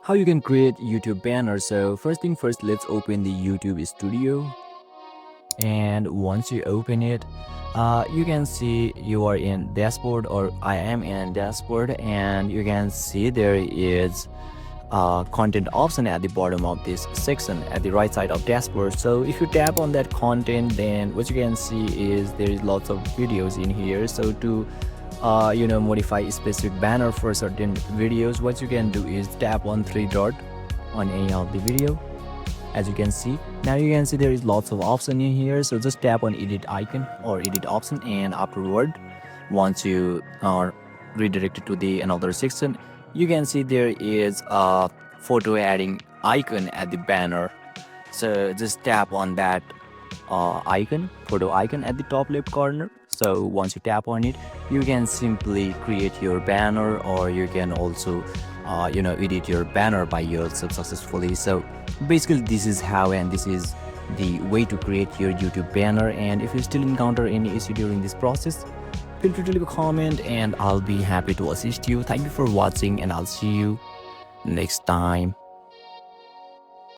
how you can create YouTube banner. So first thing first, let's open the YouTube studio. And once you open it, you can see you are in dashboard, or I am in dashboard, and you can see there is content option at the bottom of this section at the right side of dashboard. So if you tap on that content, then what you can see is there is lots of videos in here. So to modify a specific banner for certain videos, what you can do is tap on three dot on any of the video. As you can see, now you can see there is lots of option in here. So just tap on edit icon or edit option, and afterward, once you are redirected to the another section, you can see there is a photo adding icon at the banner. So just tap on that photo icon at the top left corner. So once you tap on it, you can simply create your banner, or you can also edit your banner by yourself successfully. So basically this is how, and this is the way to create your YouTube banner. And if you still encounter any issue during this process, feel free to leave a comment and I'll be happy to assist you. Thank you for watching, and I'll see you next time.